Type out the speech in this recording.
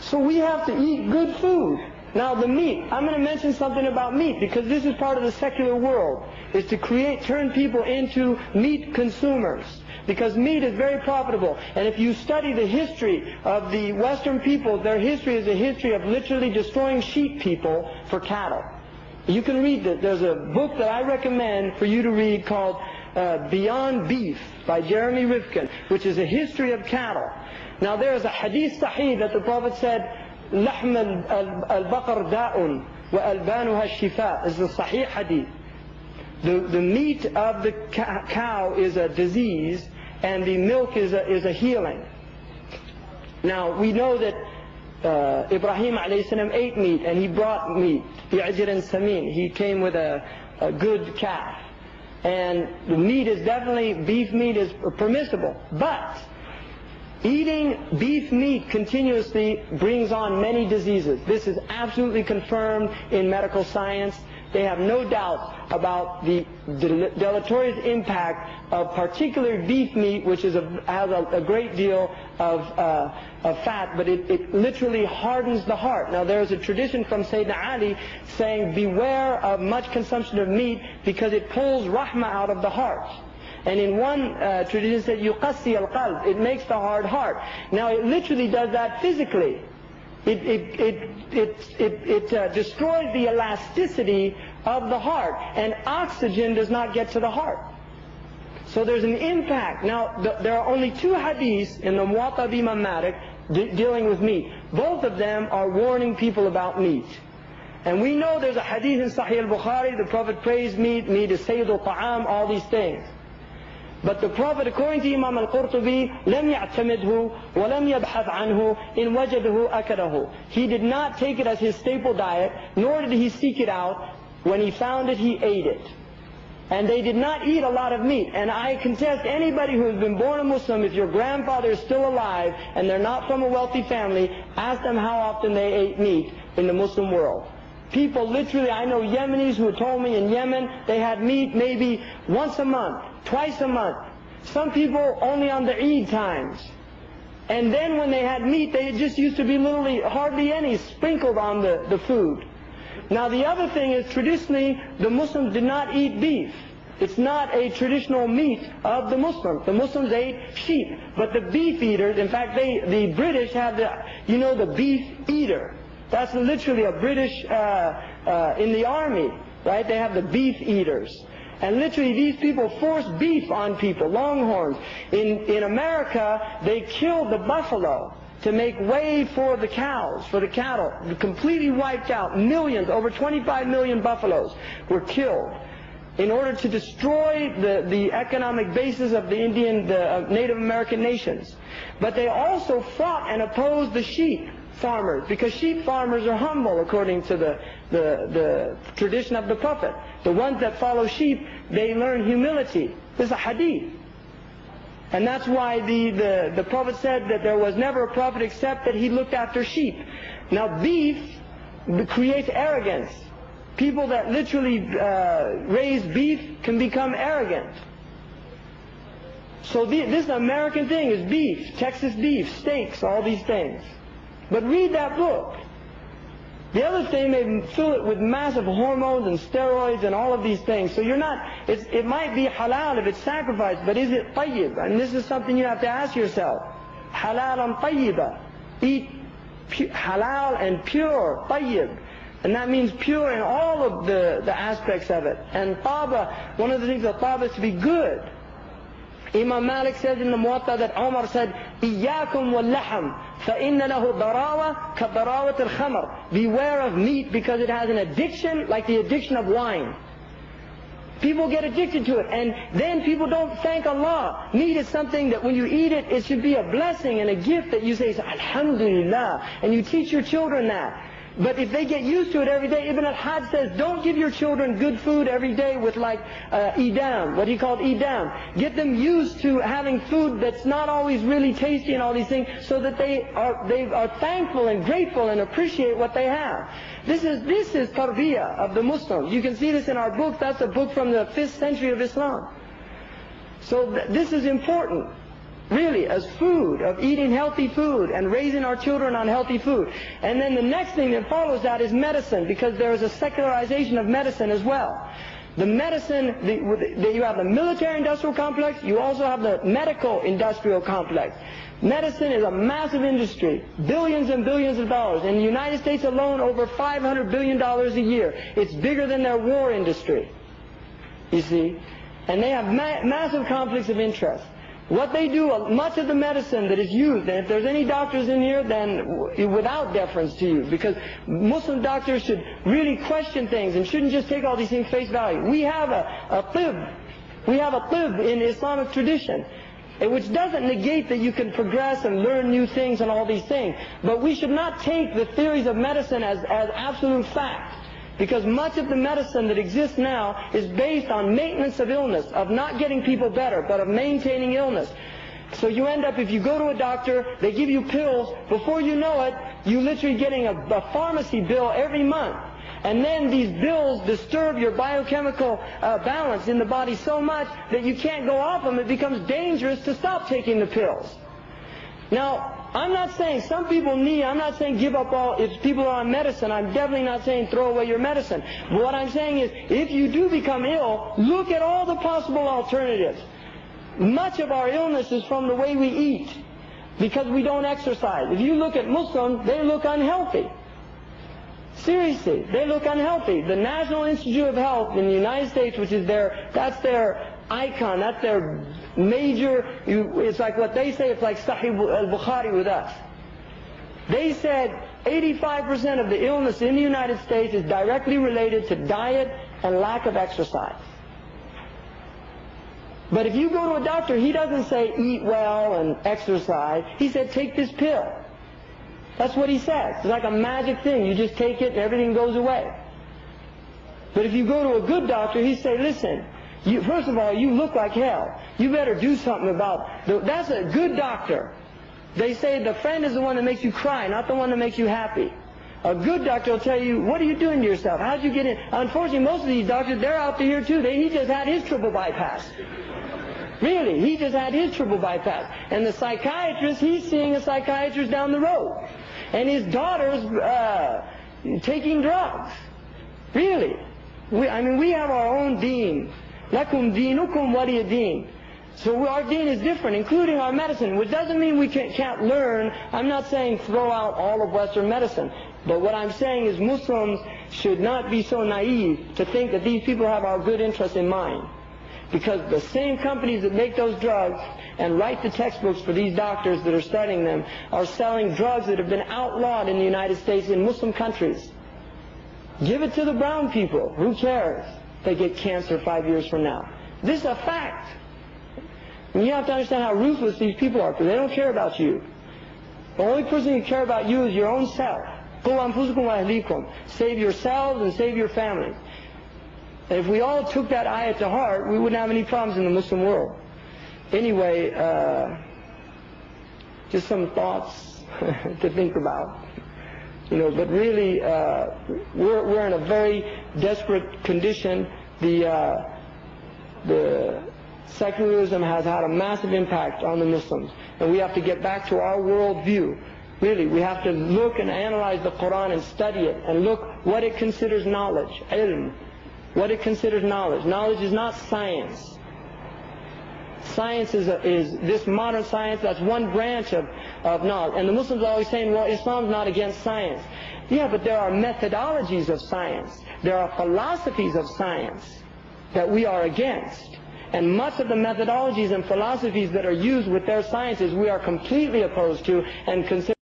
So we have to eat good food. Now the meat, I'm going to mention something about meat because this is part of the secular world, is to turn people into meat consumers. Because meat is very profitable. And if you study the history of the Western people, their history is a history of literally destroying sheep people for cattle. You can read that. There's a book that I recommend for you to read called Beyond Beef by Jeremy Rifkin, which is a history of cattle. Now there is a hadith sahih that the Prophet said, لحم البقر داء وألبانها الشفاء. This is a sahih hadith. The meat of the cow is a disease, and the milk is a healing. Now we know that Ibrahim a.s. ate meat, and he brought meat. بِعِجْرٍ سَمِينٍ. He came with a good calf. And the meat is definitely, beef meat is permissible. But eating beef meat continuously brings on many diseases. This is absolutely confirmed in medical science. They have no doubt about the deleterious impact of particular beef meat, which has a great deal of fat, but it literally hardens the heart. Now there is a tradition from Sayyidina Ali saying, beware of much consumption of meat because it pulls rahmah out of the heart. And in one tradition said, yuqassi al-qalb, it makes the hard heart. Now it literally does that physically. It destroys the elasticity of the heart, and oxygen does not get to the heart. So there's an impact. Now there are only two hadiths in the Muwatta of Imam Malik dealing with meat. Both of them are warning people about meat. And we know there's a hadith in Sahih al-Bukhari, the Prophet praised meat, meat is sayyidul ta'am, all these things. But the Prophet, according to Imam al-Qurtubi, لم يعتمده ولم يبحث عنه إن وجده أكله. He did not take it as his staple diet, nor did he seek it out. When he found it, he ate it. And they did not eat a lot of meat. And I contest anybody who has been born a Muslim, if your grandfather is still alive and they're not from a wealthy family, ask them how often they ate meat in the Muslim world. People literally, I know Yemenis who told me in Yemen they had meat maybe once a month, twice a month. Some people only on the Eid times. And then when they had meat, they just used to be literally hardly any sprinkled on the food. Now the other thing is, traditionally the Muslims did not eat beef. It's not a traditional meat of the Muslims. The Muslims ate sheep. But the beef eaters, in fact the British have the beef eater. That's literally a British in the army, right? They have the beef eaters. And literally these people force beef on people, longhorns. In America, they killed the buffalo to make way for the cows, for the cattle. Completely wiped out. Millions, over 25 million buffaloes were killed in order to destroy the economic basis of the Native American nations. But they also fought and opposed the sheep farmers, because sheep farmers are humble according to the tradition of the Prophet. The ones that follow sheep, they learn humility. This is a hadith. And that's why the Prophet said that there was never a prophet except that he looked after sheep. Now beef creates arrogance. People that literally raise beef can become arrogant. So this American thing is beef, Texas beef, steaks, all these things. But read that book. The other thing, they fill it with massive hormones and steroids and all of these things. So it might be halal if it's sacrificed, but is it tayyib? And this is something you have to ask yourself. Halal and tayyiba. Eat halal and pure, tayyib. And that means pure in all of the aspects of it. And taba, one of the things of taba is to be good. Imam Malik says in the Muwatta that Umar said, إِيَّاكُمْ وَاللَّحَمْ فَإِنَّ لَهُ ضَرَاوَةً كَضَرَاوَةِ الْخَمْرِ. Beware of meat because it has an addiction like the addiction of wine. People get addicted to it, and then people don't thank Allah. Meat is something that when you eat it, it should be a blessing and a gift that you say, Alhamdulillah, and you teach your children that. But if they get used to it every day, Ibn al-Hajj says, don't give your children good food every day with like idam, what he called idam. Get them used to having food that's not always really tasty and all these things, so that they are thankful and grateful and appreciate what they have. This is tarbiyah of the Muslims. You can see this in our book. That's a book from the 5th century of Islam. So this is important. really, as food, of eating healthy food and raising our children on healthy food. And then the next thing that follows that is medicine, because there is a secularization of medicine as well. The medicine, you have the military-industrial complex, you also have the medical-industrial complex. Medicine is a massive industry, billions and billions of dollars. In the United States alone, over $500 billion a year. It's bigger than their war industry, you see. And they have massive conflicts of interest. What they do, much of the medicine that is used, and if there's any doctors in here, then without deference to you, because Muslim doctors should really question things and shouldn't just take all these things face value. We have a tib in Islamic tradition, which doesn't negate that you can progress and learn new things and all these things. But we should not take the theories of medicine as absolute fact. Because much of the medicine that exists now is based on maintenance of illness, of not getting people better, but of maintaining illness. So you end up, if you go to a doctor, they give you pills, before you know it, you're literally getting a pharmacy bill every month. And then these bills disturb your biochemical balance in the body so much that you can't go off them. It becomes dangerous to stop taking the pills. Now, I'm not saying some people I'm not saying give up all, if people are on medicine, I'm definitely not saying throw away your medicine. But what I'm saying is, if you do become ill, look at all the possible alternatives. Much of our illness is from the way we eat, because we don't exercise. If you look at Muslims, they look unhealthy. Seriously, they look unhealthy. The National Institute of Health in the United States, which is that's their icon, that's their major, it's like what they say, it's like Sahih al-Bukhari with us. They said 85% of the illness in the United States is directly related to diet and lack of exercise. But if you go to a doctor, he doesn't say eat well and exercise. He said take this pill. That's what he says. It's like a magic thing. You just take it and everything goes away. But if you go to a good doctor, he say, listen, first of all, you look like hell. You better do something about it. That's a good doctor. They say the friend is the one that makes you cry, not the one that makes you happy. A good doctor will tell you, what are you doing to yourself? How'd you get in? Unfortunately, most of these doctors, they're out to here too. He just had his triple bypass. Really, he just had his triple bypass. And the psychiatrist, he's seeing a psychiatrist down the road. And his daughter's taking drugs. Really. We have our own deen. Lakum dinukum waliya deen. So our deen is different, including our medicine, which doesn't mean we can't learn. I'm not saying throw out all of Western medicine. But what I'm saying is Muslims should not be so naive to think that these people have our good interests in mind. Because the same companies that make those drugs and write the textbooks for these doctors that are studying them are selling drugs that have been outlawed in the United States in Muslim countries. Give it to the brown people. Who cares? They get cancer 5 years from now. This is a fact. And you have to understand how ruthless these people are, because they don't care about you. The only person who care about you is your own self. Save yourselves and save your families. And if we all took that ayat to heart, we wouldn't have any problems in the Muslim world. Anyway, just some thoughts to think about. But really, we're in a very desperate condition. The secularism has had a massive impact on the Muslims, and we have to get back to our world view. Really, we have to look and analyze the Quran and study it, and look what it considers knowledge, ilm. What it considers knowledge. Knowledge is not science. Science is this modern science, that's one branch of knowledge. And the Muslims are always saying, well, Islam's not against science. Yeah, but there are methodologies of science. There are philosophies of science that we are against. And much of the methodologies and philosophies that are used with their sciences we are completely opposed to and consider